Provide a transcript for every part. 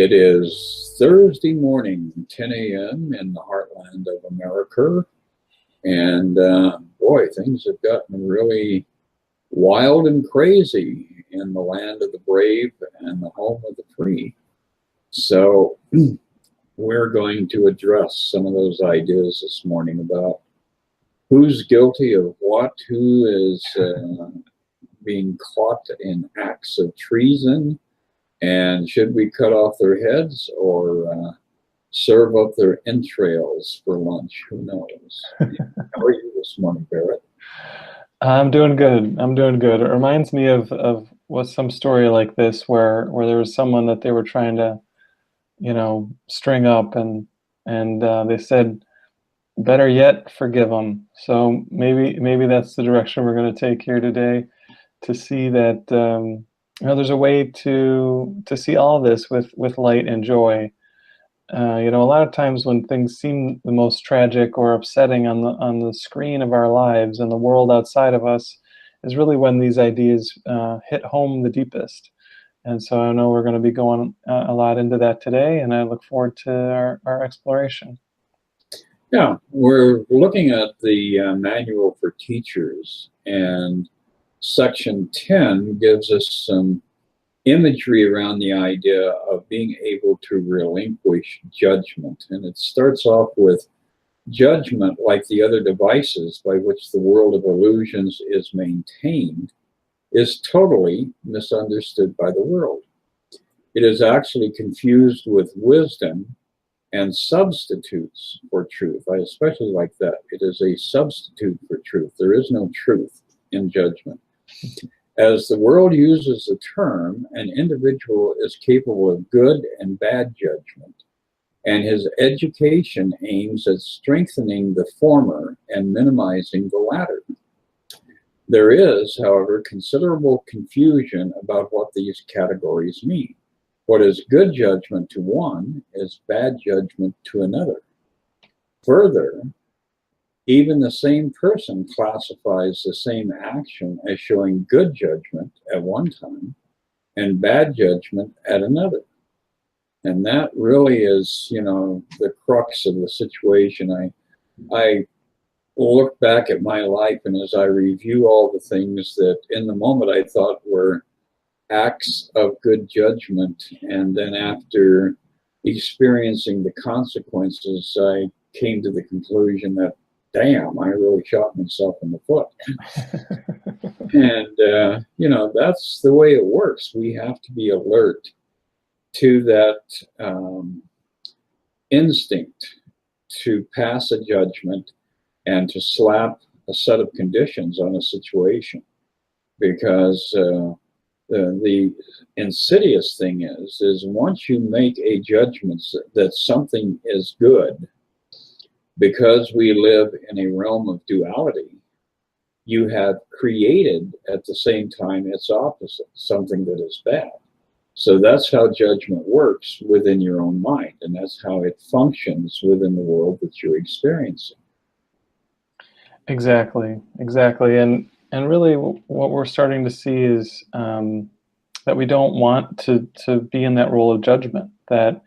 It is Thursday morning, 10 a.m. in the heartland of America. And boy, things have gotten really wild and crazy in the land of the brave and the home of the free. So we're going to address some of those ideas this morning about who's guilty of what, who is being caught in acts of treason, and should we cut off their heads or serve up their entrails for lunch? Who knows? How are you this morning, Barret? I'm doing good. I'm doing good. It reminds me of what some story like this where there was someone that they were trying to, string up, and they said, better yet, forgive them. So maybe that's the direction we're going to take here today, to see that there's a way to see all this with light and joy. A lot of times when things seem the most tragic or upsetting on the screen of our lives and the world outside of us is really when these ideas hit home the deepest. And so I know we're going to be going a lot into that today, and I look forward to our exploration. Yeah, we're looking at the Manual for Teachers, and Section 10 gives us some imagery around the idea of being able to relinquish judgment. And it starts off with judgment, like the other devices by which the world of illusions is maintained, is totally misunderstood by the world. It is actually confused with wisdom and substitutes for truth. I especially like that. It is a substitute for truth. There is no truth in judgment. As the world uses the term, an individual is capable of good and bad judgment, and his education aims at strengthening the former and minimizing the latter. There is, however, considerable confusion about what these categories mean. What is good judgment to one is bad judgment to another. Further, even the same person classifies the same action as showing good judgment at one time and bad judgment at another. And that really is, the crux of the situation. I look back at my life, and as I review all the things that in the moment I thought were acts of good judgment, and then after experiencing the consequences, I came to the conclusion that, damn, I really shot myself in the foot. And, that's the way it works. We have to be alert to that instinct to pass a judgment and to slap a set of conditions on a situation. Because the insidious thing is once you make a judgment that something is good, because we live in a realm of duality, you have created at the same time its opposite, something that is bad. So that's how judgment works within your own mind, and that's how it functions within the world that you're experiencing. Exactly. And really what we're starting to see is that we don't want to be in that role of judgment, that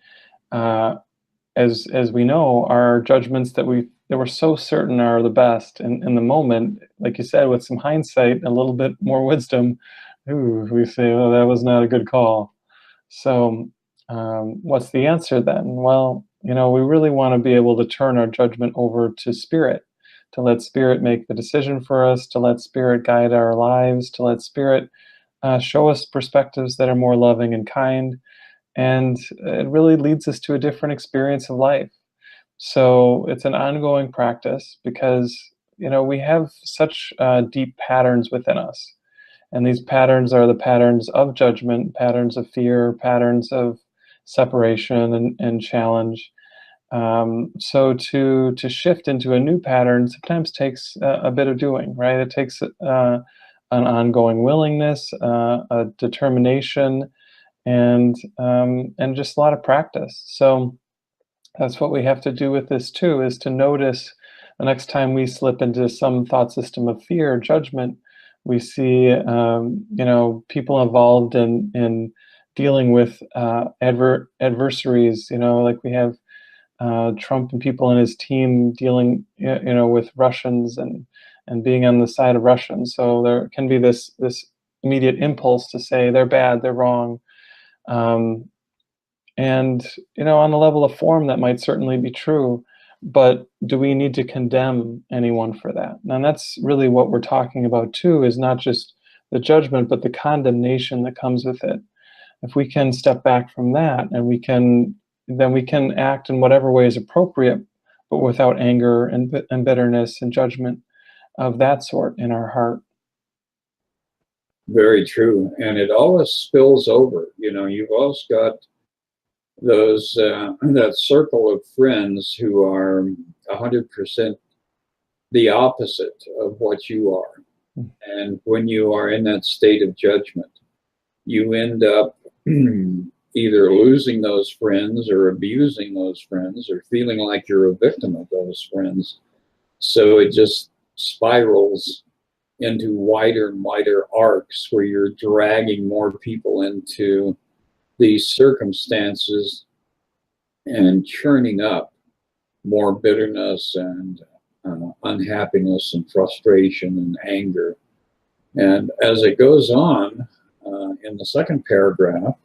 as we know, our judgments that we're so certain are the best in the moment, like you said, with some hindsight, a little bit more wisdom, we say, oh, that was not a good call. So what's the answer then? Well, we really want to be able to turn our judgment over to Spirit, to let Spirit make the decision for us, to let Spirit guide our lives, to let Spirit show us perspectives that are more loving and kind. And it really leads us to a different experience of life. So it's an ongoing practice because, we have such deep patterns within us. And these patterns are the patterns of judgment, patterns of fear, patterns of separation and challenge. So to shift into a new pattern sometimes takes a bit of doing, right? It takes an ongoing willingness, a determination, and just a lot of practice. So that's what we have to do with this too, is to notice the next time we slip into some thought system of fear or judgment, we see people involved in dealing with adversaries, like we have Trump and people in his team dealing, with Russians and being on the side of Russians. So there can be this immediate impulse to say they're bad, they're wrong. And, on the level of form, that might certainly be true. But do we need to condemn anyone for that? And that's really what we're talking about, too, is not just the judgment, but the condemnation that comes with it. If we can step back from that, and then we can act in whatever way is appropriate, but without anger and bitterness and judgment of that sort in our heart. Very true. And it always spills over. You've always got those that circle of friends who are 100% the opposite of what you are. And when you are in that state of judgment, you end up either losing those friends or abusing those friends or feeling like you're a victim of those friends. So it just spirals into wider and wider arcs where you're dragging more people into these circumstances and churning up more bitterness and unhappiness and frustration and anger. And as it goes on, in the second paragraph,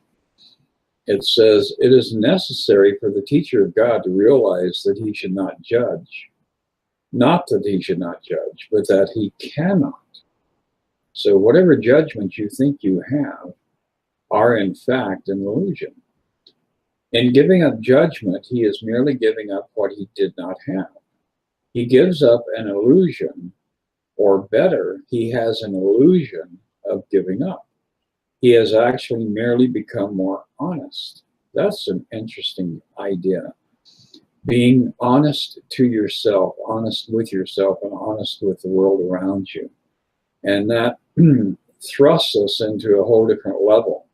it says, it is necessary for the teacher of God to realize that he should not judge. Not that he should not judge, but that he cannot. So whatever judgment you think you have are in fact an illusion. In giving up judgment, he is merely giving up what he did not have. He gives up an illusion, or better, he has an illusion of giving up. He has actually merely become more honest. That's an interesting idea. Being honest to yourself, honest with yourself, and honest with the world around you. And that thrusts us into a whole different level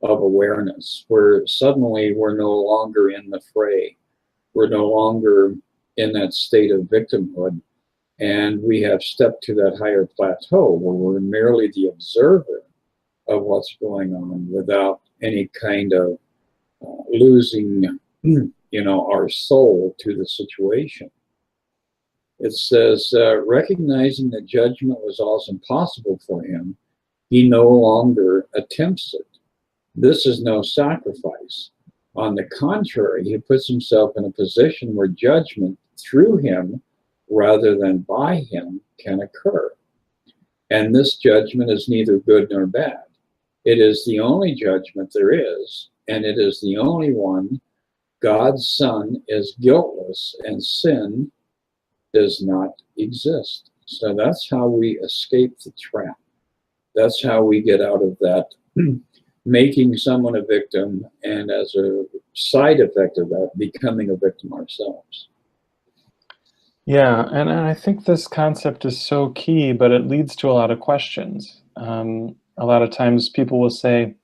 of awareness, where suddenly we're no longer in the fray. We're no longer in that state of victimhood. And we have stepped to that higher plateau where we're merely the observer of what's going on without any kind of losing, our soul to the situation. It says, recognizing that judgment was also impossible for him, he no longer attempts it. This is no sacrifice. On the contrary, he puts himself in a position where judgment through him rather than by him can occur. And this judgment is neither good nor bad. It is the only judgment there is, and it is the only one. God's Son is guiltless, and sin does not exist. So that's how we escape the trap. That's how we get out of that making someone a victim, and as a side effect of that, becoming a victim ourselves. Yeah, and I think this concept is so key, but it leads to a lot of questions. A lot of times people will say,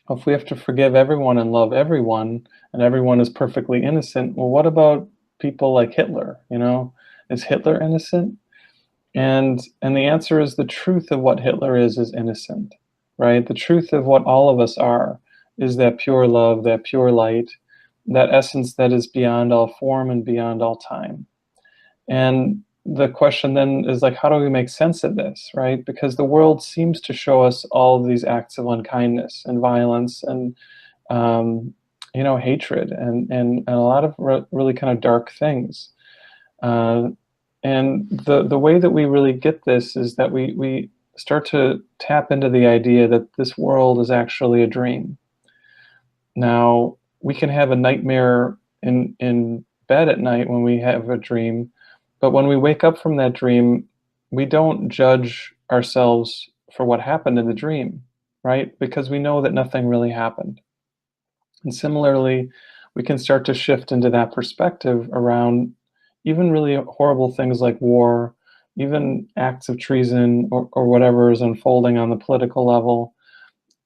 if we have to forgive everyone and love everyone, and everyone is perfectly innocent, well, what about people like Hitler? Is Hitler innocent? And the answer is the truth of what Hitler is innocent, right? The truth of what all of us are is that pure love, that pure light, that essence that is beyond all form and beyond all time. And the question then is how do we make sense of this, right? Because the world seems to show us all of these acts of unkindness and violence and, hatred and a lot of really kind of dark things. And the way that we really get this is that we start to tap into the idea that this world is actually a dream. Now, we can have a nightmare in bed at night when we have a dream, but when we wake up from that dream, we don't judge ourselves for what happened in the dream, right? Because we know that nothing really happened. And similarly, we can start to shift into that perspective around even really horrible things like war, even acts of treason or whatever is unfolding on the political level.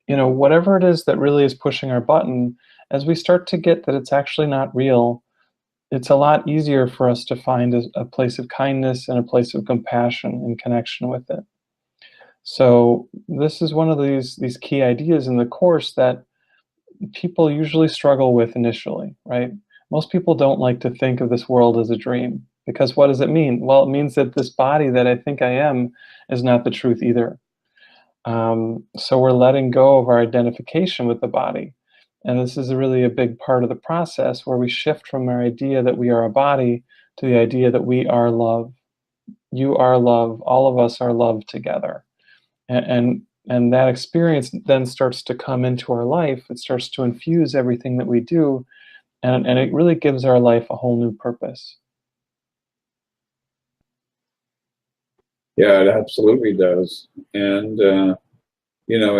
Whatever it is that really is pushing our button, as we start to get that it's actually not real, it's a lot easier for us to find a place of kindness and a place of compassion and connection with it. So this is one of these key ideas in the course that people usually struggle with initially, right? Most people don't like to think of this world as a dream, because what does it mean? Well, it means that this body that I think I am is not the truth either. So we're letting go of our identification with the body. And this is really a big part of the process, where we shift from our idea that we are a body to the idea that we are love. You are love. All of us are love together. And that experience then starts to come into our life. It starts to infuse everything that we do, and it really gives our life a whole new purpose. Yeah, it absolutely does. And,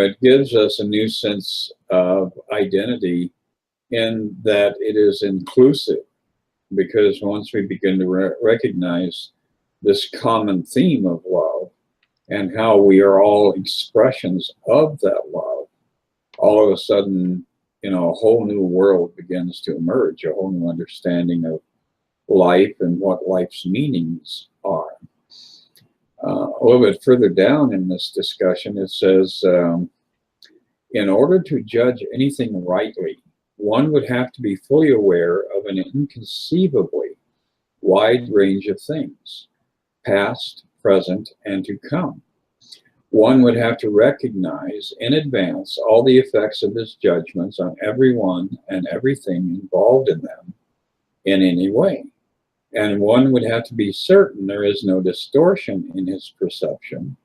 it gives us a new sense of identity in that it is inclusive, because once we begin to recognize this common theme of love and how we are all expressions of that love, all of a sudden, a whole new world begins to emerge, a whole new understanding of life and what life's meanings are. A little bit further down in this discussion, it says, in order to judge anything rightly, one would have to be fully aware of an inconceivably wide range of things, past, present, and to come. One would have to recognize in advance all the effects of his judgments on everyone and everything involved in them in any way. And one would have to be certain there is no distortion in his perception,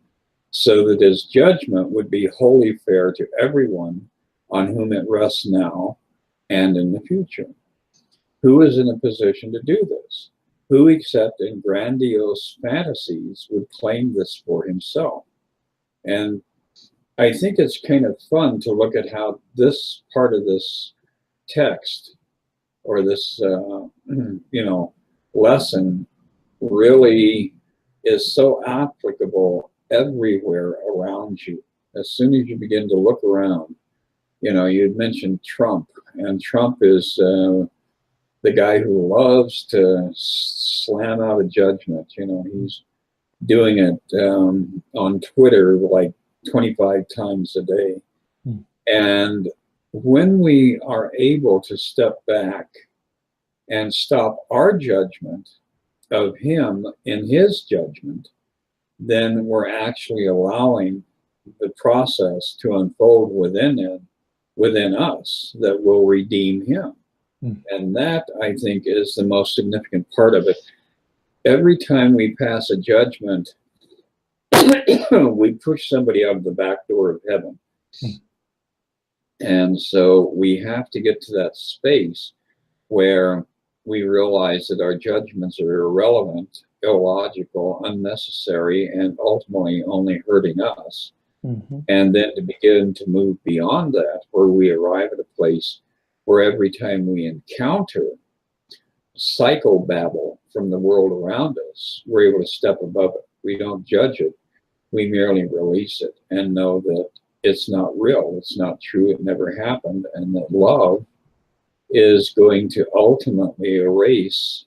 so that his judgment would be wholly fair to everyone on whom it rests now and in the future. Who is in a position to do this? Who, except in grandiose fantasies, would claim this for himself? And I think it's kind of fun to look at how this part of this text, or this, lesson, really is so applicable everywhere around you. As soon as you begin to look around, you had mentioned Trump, and Trump is the guy who loves to slam out a judgment. He's doing it on Twitter like 25 times a day. And when we are able to step back and stop our judgment of him in his judgment, then we're actually allowing the process to unfold within us that will redeem him. And that, I think, is the most significant part of it. Every time we pass a judgment, we push somebody out of the back door of heaven. And so we have to get to that space where we realize that our judgments are irrelevant, illogical, unnecessary, and ultimately only hurting us. And then to begin to move beyond that, where we arrive at a place where every time we encounter psychobabble from the world around us, we're able to step above it. We don't judge it. We merely release it and know that it's not real, it's not true, it never happened, and that love is going to ultimately erase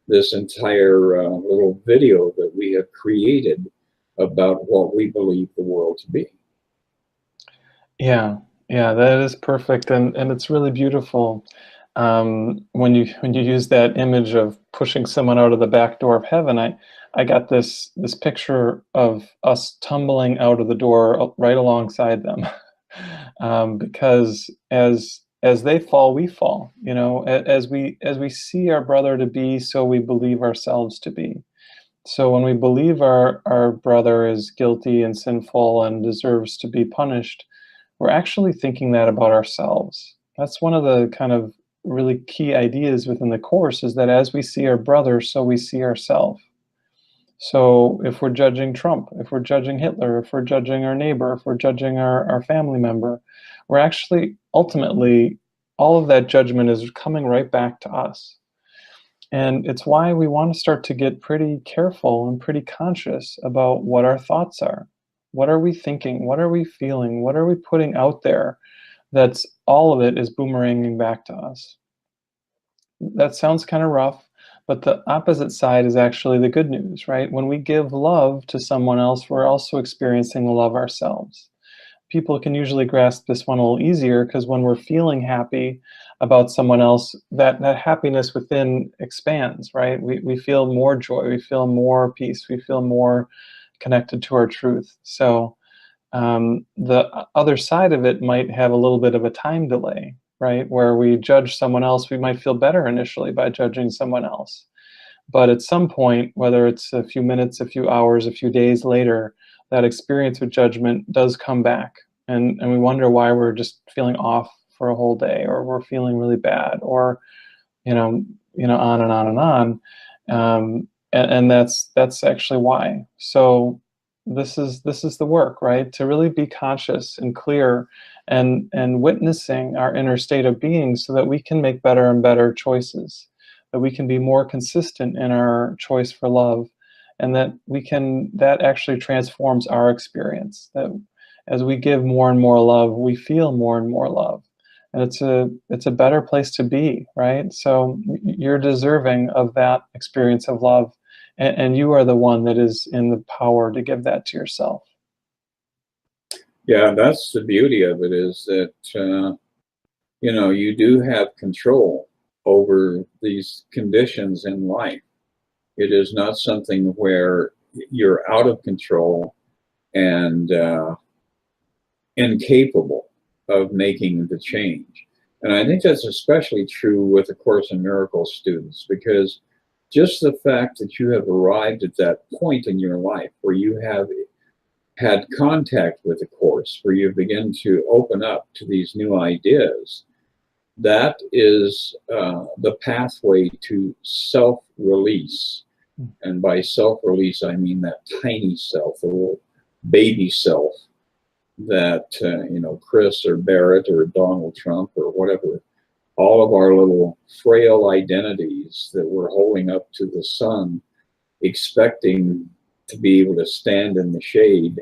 this entire little video that we have created about what we believe the world to be. Yeah, that is perfect, and it's really beautiful when you use that image of pushing someone out of the back door of heaven. I got this picture of us tumbling out of the door right alongside them, because as they fall, we fall. As we see our brother to be, so we believe ourselves to be. So when we believe our brother is guilty and sinful and deserves to be punished, we're actually thinking that about ourselves. That's one of the kind of really key ideas within the Course, is that as we see our brother, so we see ourselves. So if we're judging Trump, if we're judging Hitler, if we're judging our neighbor, if we're judging our family member, we're actually ultimately, all of that judgment is coming right back to us. And it's why we want to start to get pretty careful and pretty conscious about what our thoughts are. What are we thinking? What are we feeling? What are we putting out there? That's all of it is boomeranging back to us. That sounds kind of rough, but the opposite side is actually the good news, right? When we give love to someone else, we're also experiencing love ourselves. people can usually grasp this one a little easier, because when we're feeling happy about someone else, that happiness within expands, right? We feel more joy, we feel more peace, we feel more connected to our truth. So the other side of it might have a little bit of a time delay, right? Where we judge someone else, we might feel better initially by judging someone else. But at some point, whether it's a few minutes, a few hours, a few days later, that experience with judgment does come back. And we wonder why we're just feeling off for a whole day, or we're feeling really bad, or, on and on and on. And that's actually why. So this is the work, right? To really be conscious and clear, and witnessing our inner state of being, so that we can make better and better choices, that we can be more consistent in our choice for love, and that actually transforms our experience. That as we give more and more love, we feel more and more love. And it's a better place to be, right? So you're deserving of that experience of love, and you are the one that is in the power to give that to yourself. Yeah, that's the beauty of it, is that, you do have control over these conditions in life. It is not something where you're out of control and incapable of making the change. And I think that's especially true with the Course in Miracles students, because just the fact that you have arrived at that point in your life where you have had contact with the Course, where you begin to open up to these new ideas, that is the pathway to self-release. And by self-release, I mean that tiny self, the little baby self that, Chris or Barret or Donald Trump or whatever, all of our little frail identities that we're holding up to the sun, expecting to be able to stand in the shade,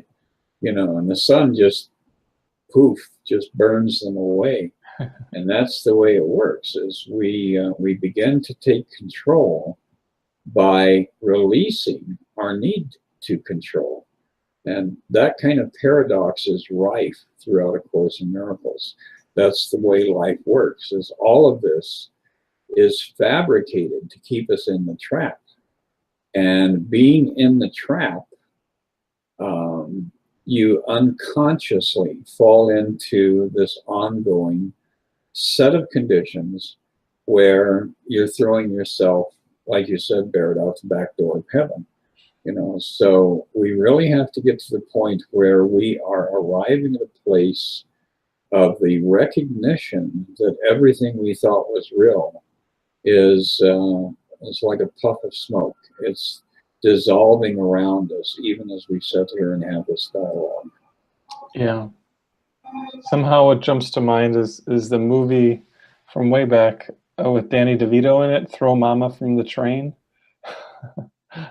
and the sun just burns them away. And that's the way it works, is we begin to take control by releasing our need to control. And that kind of paradox is rife throughout A Course in Miracles. That's the way life works, is all of this is fabricated to keep us in the trap. And being in the trap, you unconsciously fall into this ongoing set of conditions where you're throwing yourself, like you said, Barret, out the back door of heaven. So we really have to get to the point where we are arriving at a place of the recognition that everything we thought was real is like a puff of smoke. It's dissolving around us, even as we sit here and have this dialogue. Yeah. Somehow what jumps to mind is the movie from way back with Danny DeVito in it, Throw Mama from the Train.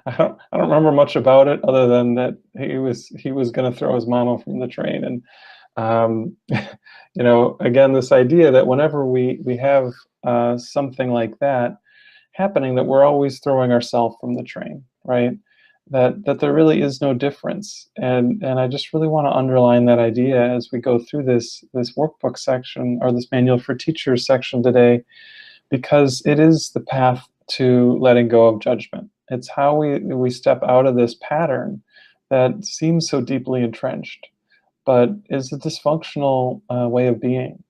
I don't remember much about it, other than that he was going to throw his mama from the train. And again, this idea that whenever we have something like that happening, that we're always throwing ourselves from the train, right? That there really is no difference. And I just really want to underline that idea as we go through this workbook section, or this manual for teachers section today, because it is the path to letting go of judgment. It's how we step out of this pattern that seems so deeply entrenched, but is a dysfunctional way of being.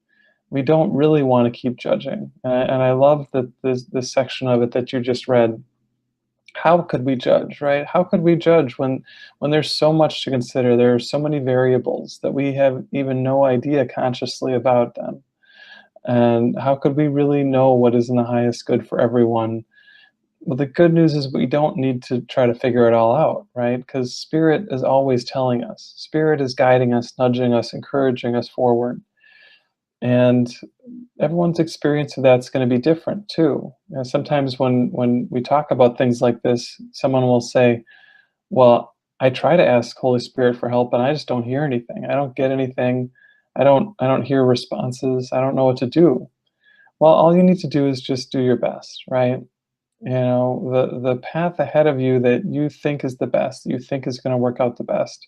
We don't really want to keep judging. And I love that this section of it that you just read. How could we judge, right? How could we judge when there's so much to consider? There are so many variables that we have even no idea consciously about them. And how could we really know what is in the highest good for everyone? Well, the good news is we don't need to try to figure it all out, right? Because Spirit is always telling us. Spirit is guiding us, nudging us, encouraging us forward. And everyone's experience of that's going to be different too. Sometimes when we talk about things like this, someone will say, well, I try to ask Holy Spirit for help and I just don't hear anything. I don't get anything. I don't hear responses. I don't know what to do. Well, all you need to do is just do your best, right? The path ahead of you that you think is the best, that you think is going to work out the best,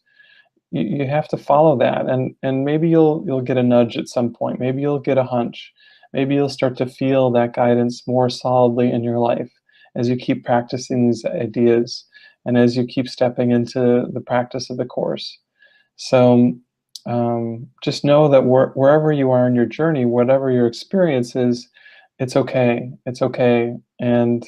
you have to follow that, and maybe you'll get a nudge at some point. Maybe you'll get a hunch. Maybe you'll start to feel that guidance more solidly in your life as you keep practicing these ideas and as you keep stepping into the practice of the Course. So just know that wherever you are in your journey, whatever your experience is, it's okay. It's okay. And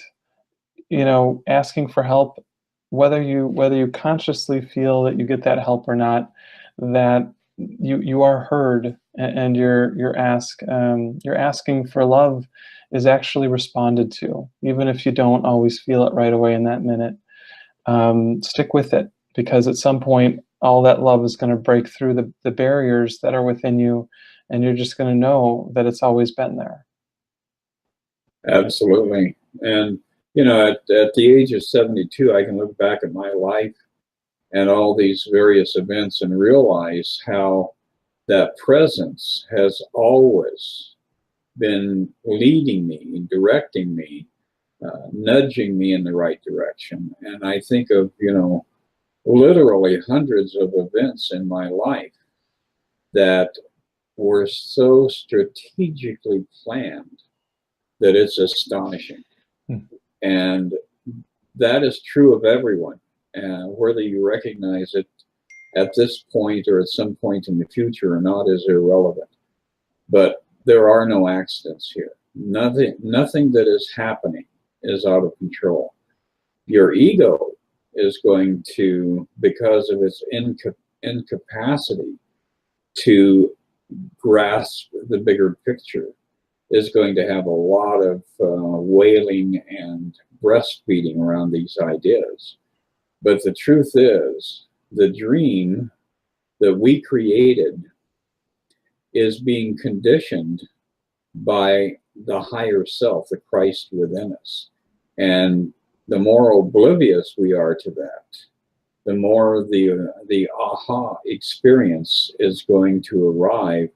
asking for help, whether you consciously feel that you get that help or not, that you are heard, and your asking for love is actually responded to, even if you don't always feel it right away in that minute. Stick with it, because at some point all that love is going to break through the barriers that are within you, and you're just going to know that it's always been there. Absolutely. And at the age of 72, I can look back at my life and all these various events and realize how that presence has always been leading me, directing me, nudging me in the right direction. And I think of, literally hundreds of events in my life that were so strategically planned that it's astonishing. And that is true of everyone. Whether you recognize it at this point or at some point in the future or not is irrelevant. But there are no accidents here. Nothing that is happening is out of control. Your ego is going to, because of its incapacity to grasp the bigger picture, is going to have a lot of wailing and breastfeeding around these ideas. But the truth is, the dream that we created is being conditioned by the higher self, the Christ within us. And the more oblivious we are to that, the more the aha experience is going to arrive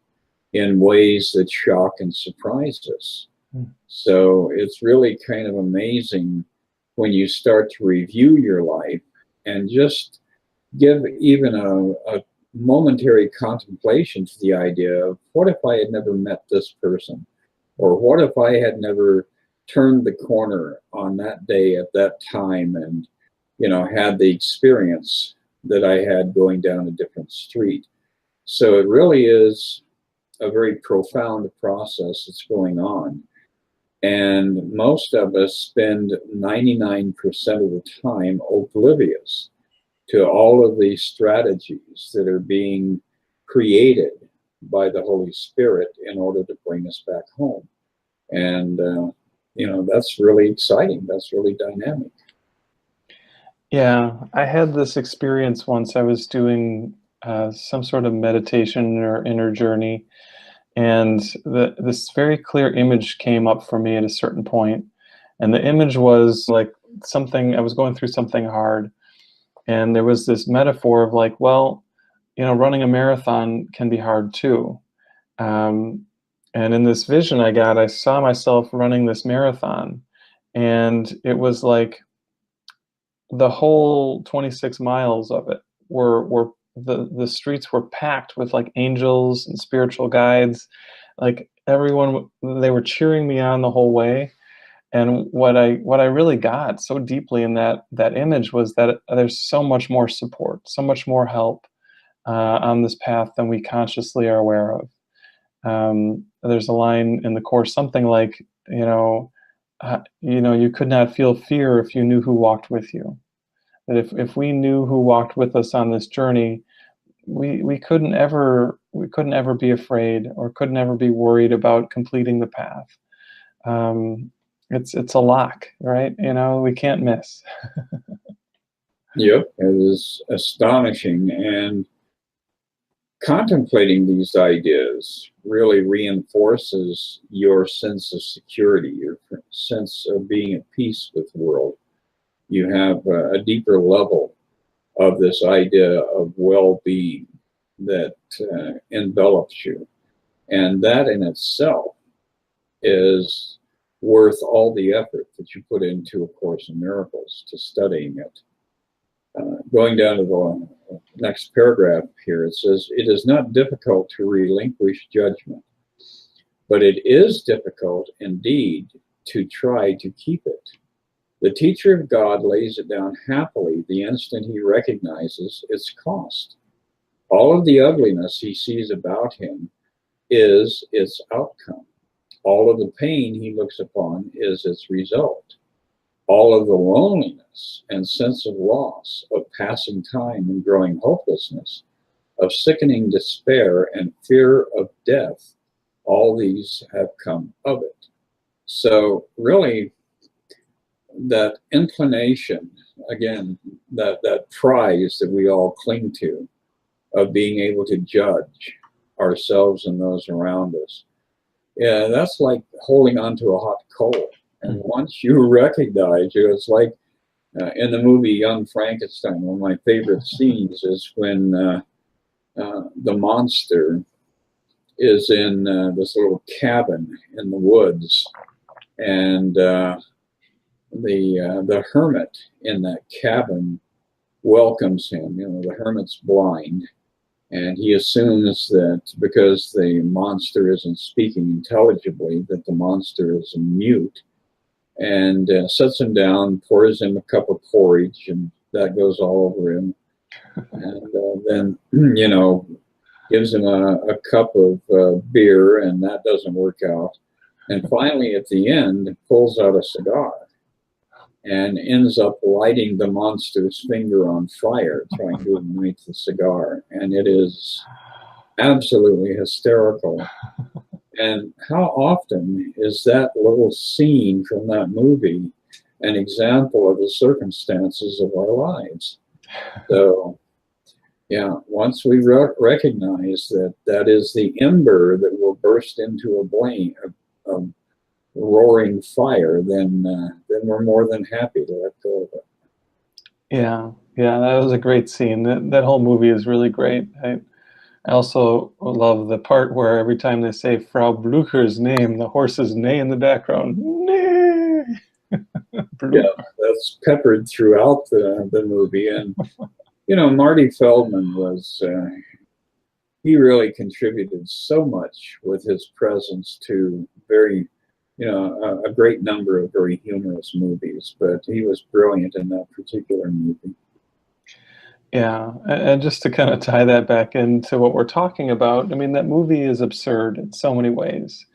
in ways that shock and surprise us. So it's really kind of amazing when you start to review your life and just give even a momentary contemplation to the idea of, what if I had never met this person? Or what if I had never turned the corner on that day at that time and, had the experience that I had going down a different street? So it really is a very profound process that's going on. And most of us spend 99% of the time oblivious to all of these strategies that are being created by the Holy Spirit in order to bring us back home. And, that's really exciting. That's really dynamic. Yeah, I had this experience once. I was doing some sort of meditation or inner journey, and this very clear image came up for me at a certain point. And the image was like I was going through something hard. And there was this metaphor of like, well, running a marathon can be hard too. And in this vision I saw myself running this marathon. And it was like the whole 26 miles of it were the streets were packed with like angels and spiritual guides. Like everyone, they were cheering me on the whole way. And what I really got so deeply in that image was that there's so much more support, so much more help on this path than we consciously are aware of. There's a line in the Course, something like, you could not feel fear if you knew who walked with you. That if we knew who walked with us on this journey, we couldn't ever be afraid, or couldn't ever be worried about completing the path. It's a lock, right? We can't miss. Yep, it is astonishing. And contemplating these ideas really reinforces your sense of security, your sense of being at peace with the world. You have a deeper level of this idea of well-being that envelops you. And that in itself is worth all the effort that you put into A Course in Miracles, to studying it. going down to the next paragraph here, it says, it is not difficult to relinquish judgment, but it is difficult indeed to try to keep it. The teacher of God lays it down happily the instant he recognizes its cost. All of the ugliness he sees about him is its outcome. All of the pain he looks upon is its result. All of the loneliness and sense of loss, of passing time and growing hopelessness, of sickening despair and fear of death, all these have come of it. So really, that inclination, again, that prize that we all cling to, of being able to judge ourselves and those around us, yeah, that's like holding onto a hot coal. And once you recognize it, it's like in the movie Young Frankenstein, one of my favorite scenes is when the monster is in this little cabin in the woods, and the hermit in that cabin welcomes him. You know, the hermit's blind, and he assumes that because the monster isn't speaking intelligibly, that the monster is mute, and sets him down, pours him a cup of porridge, and that goes all over him. And then, you know, gives him a cup of beer, and that doesn't work out. And finally, at the end, pulls out a cigar and ends up lighting the monster's finger on fire, trying to ignite the cigar. And it is absolutely hysterical. And how often is that little scene from that movie an example of the circumstances of our lives? So, yeah, once we recognize that that is the ember that will burst into a roaring fire, then we're more than happy to let go of it. Yeah, yeah, that was a great scene. That whole movie is really great. I also love the part where every time they say Frau Blucher's name, the horses neigh in the background. Neigh! Yeah, that's peppered throughout the movie. And, you know, Marty Feldman was, he really contributed so much with his presence to very, you know, a great number of very humorous movies, but he was brilliant in that particular movie. Yeah, and just to kind of tie that back into what we're talking about, I mean, that movie is absurd in so many ways.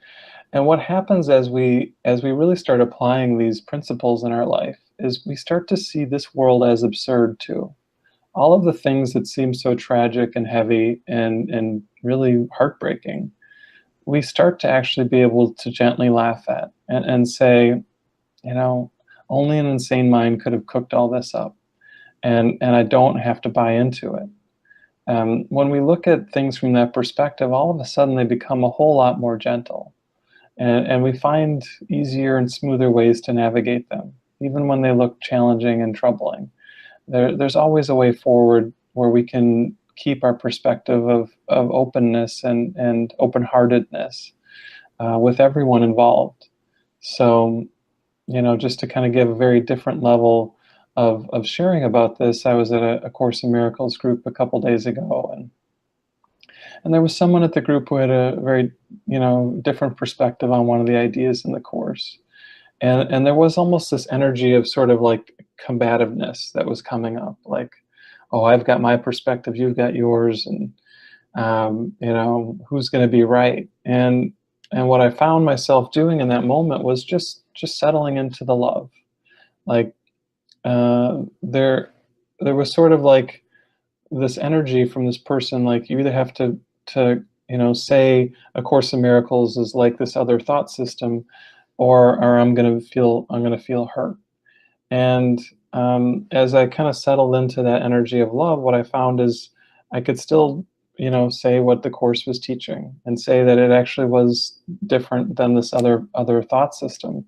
And what happens as we really start applying these principles in our life is we start to see this world as absurd too. All of the things that seem so tragic and heavy and really heartbreaking, we start to actually be able to gently laugh at and say, you know, only an insane mind could have cooked all this up. And I don't have to buy into it. When we look at things from that perspective, all of a sudden they become a whole lot more gentle. And we find easier and smoother ways to navigate them, even when they look challenging and troubling. There's always a way forward where we can keep our perspective of openness and open-heartedness with everyone involved. So, you know, just to kind of give a very different level of sharing about this, I was at a Course in Miracles group a couple days ago, and there was someone at the group who had a very, you know, different perspective on one of the ideas in the Course. And there was almost this energy of sort of like combativeness that was coming up, like, oh, I've got my perspective, you've got yours, and you know, who's going to be right? And what I found myself doing in that moment was just settling into the love. Like there was sort of like this energy from this person, like you either have to you know, say A Course in Miracles is like this other thought system, or I'm gonna feel hurt. And as I kind of settled into that energy of love, what I found is I could still, you know, say what the Course was teaching and say that it actually was different than this other thought system,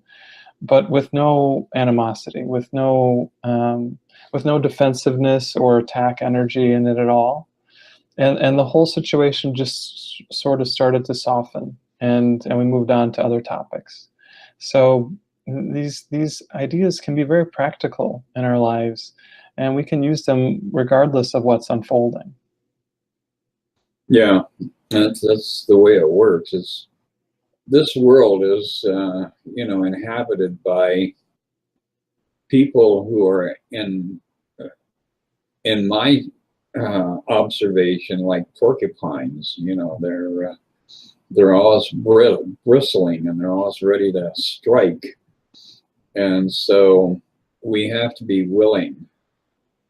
but with no animosity, with no defensiveness or attack energy in it at all. And the whole situation just sort of started to soften, and we moved on to other topics. So these ideas can be very practical in our lives, and we can use them regardless of what's unfolding. Yeah, that's the way it works. It's this world is inhabited by people who are in my observation, like porcupines. They're always bristling, and they're always ready to strike. And so we have to be willing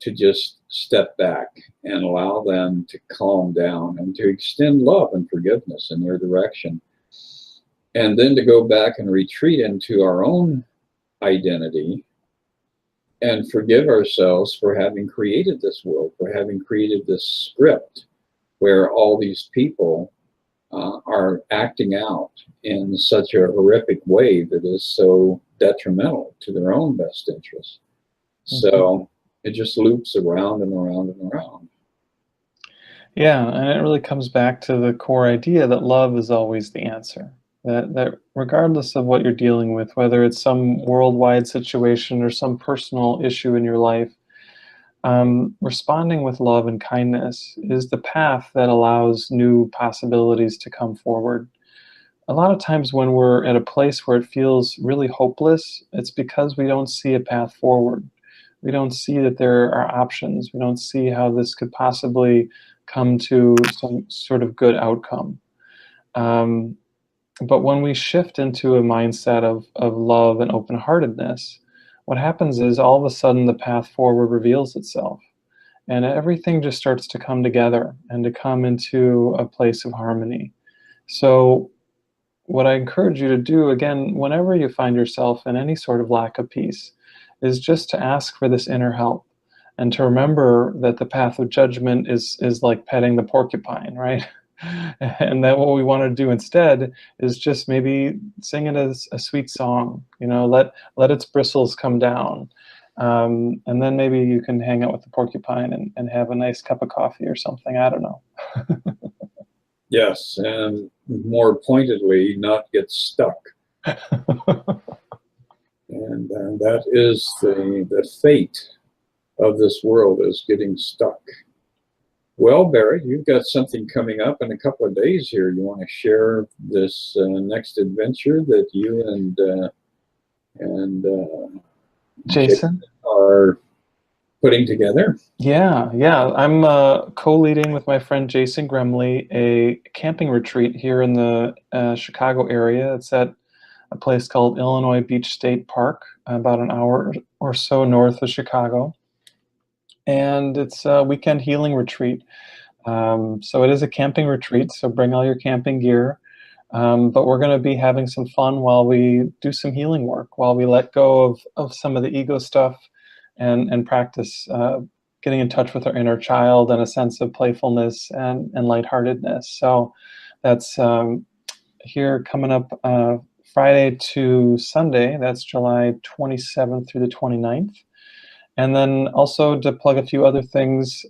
to just step back and allow them to calm down and to extend love and forgiveness in their direction. And then to go back and retreat into our own identity and forgive ourselves for having created this world, for having created this script where all these people are acting out in such a horrific way that is so detrimental to their own best interests. So it just loops around and around and around. Yeah, and it really comes back to the core idea that love is always the answer. That regardless of what you're dealing with, whether it's some worldwide situation or some personal issue in your life, responding with love and kindness is the path that allows new possibilities to come forward. A lot of times when we're at a place where it feels really hopeless, it's because we don't see a path forward. We don't see that there are options. We don't see how this could possibly come to some sort of good outcome. But when we shift into a mindset of love and open-heartedness, what happens is all of a sudden the path forward reveals itself. And everything just starts to come together and to come into a place of harmony. So what I encourage you to do, again, whenever you find yourself in any sort of lack of peace, is just to ask for this inner help and to remember that the path of judgment is like petting the porcupine, right? And that what we want to do instead is just maybe sing it as a sweet song, let its bristles come down. And then maybe you can hang out with the porcupine and have a nice cup of coffee or something. I don't know. Yes, and more pointedly, not get stuck. And that is the fate of this world, is getting stuck. Well, Barret, you've got something coming up in a couple of days here. You want to share this next adventure that you and Jason are putting together? Yeah. I'm co-leading with my friend Jason Gremley a camping retreat here in the Chicago area. It's at a place called Illinois Beach State Park, about an hour or so north of Chicago. And it's a weekend healing retreat. So it is a camping retreat, so bring all your camping gear. But we're going to be having some fun while we do some healing work, while we let go of some of the ego stuff and practice getting in touch with our inner child and a sense of playfulness and lightheartedness. So that's here coming up Friday to Sunday. That's July 27th through the 29th. And then also to plug a few other things,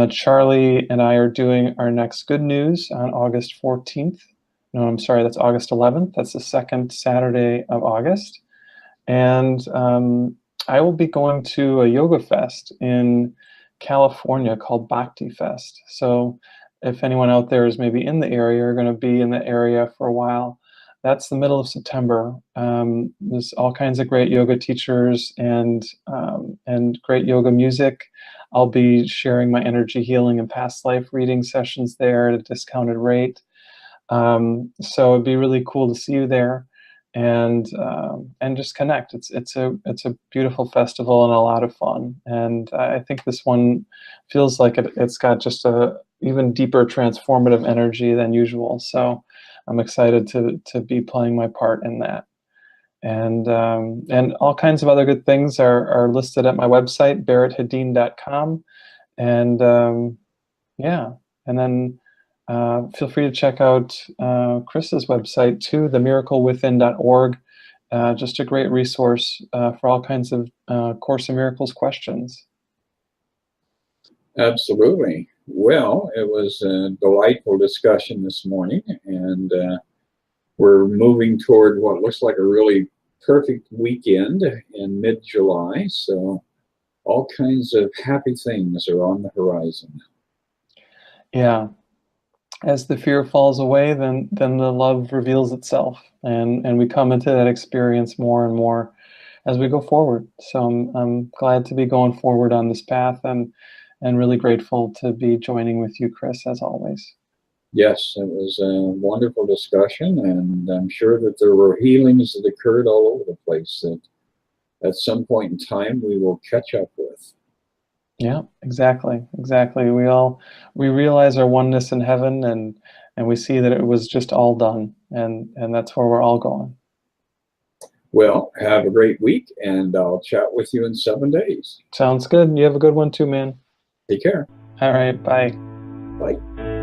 Charlie and I are doing our next Good News on August 14th. No, I'm sorry, that's August 11th. That's the second Saturday of August. And I will be going to a yoga fest in California called Bhakti Fest. So if anyone out there is maybe in the area or going to be in the area for a while, that's the middle of September. There's all kinds of great yoga teachers and great yoga music. I'll be sharing my energy healing and past life reading sessions there at a discounted rate. So it'd be really cool to see you there and just connect. It's a beautiful festival and a lot of fun. And I think this one feels like it's got just a even deeper transformative energy than usual. So I'm excited to be playing my part in that. And all kinds of other good things are listed at my website, barrethadeen.com. And yeah, and then feel free to check out Chris's website too, themiraclewithin.org. Just a great resource for all kinds of Course in Miracles questions. Absolutely. Well, it was a delightful discussion this morning, and we're moving toward what looks like a really perfect weekend in mid-July. So all kinds of happy things are on the horizon. Yeah. As the fear falls away, then the love reveals itself, and we come into that experience more and more as we go forward. So I'm glad to be going forward on this path, and really grateful to be joining with you, Chris, as always. Yes, it was a wonderful discussion, and I'm sure that there were healings that occurred all over the place that at some point in time we will catch up with. Yeah, exactly. We realize our oneness in heaven, and we see that it was just all done, and that's where we're all going. Well, have a great week, and I'll chat with you in 7 days. Sounds good. You have a good one too, man. Take care. All right, bye. Bye.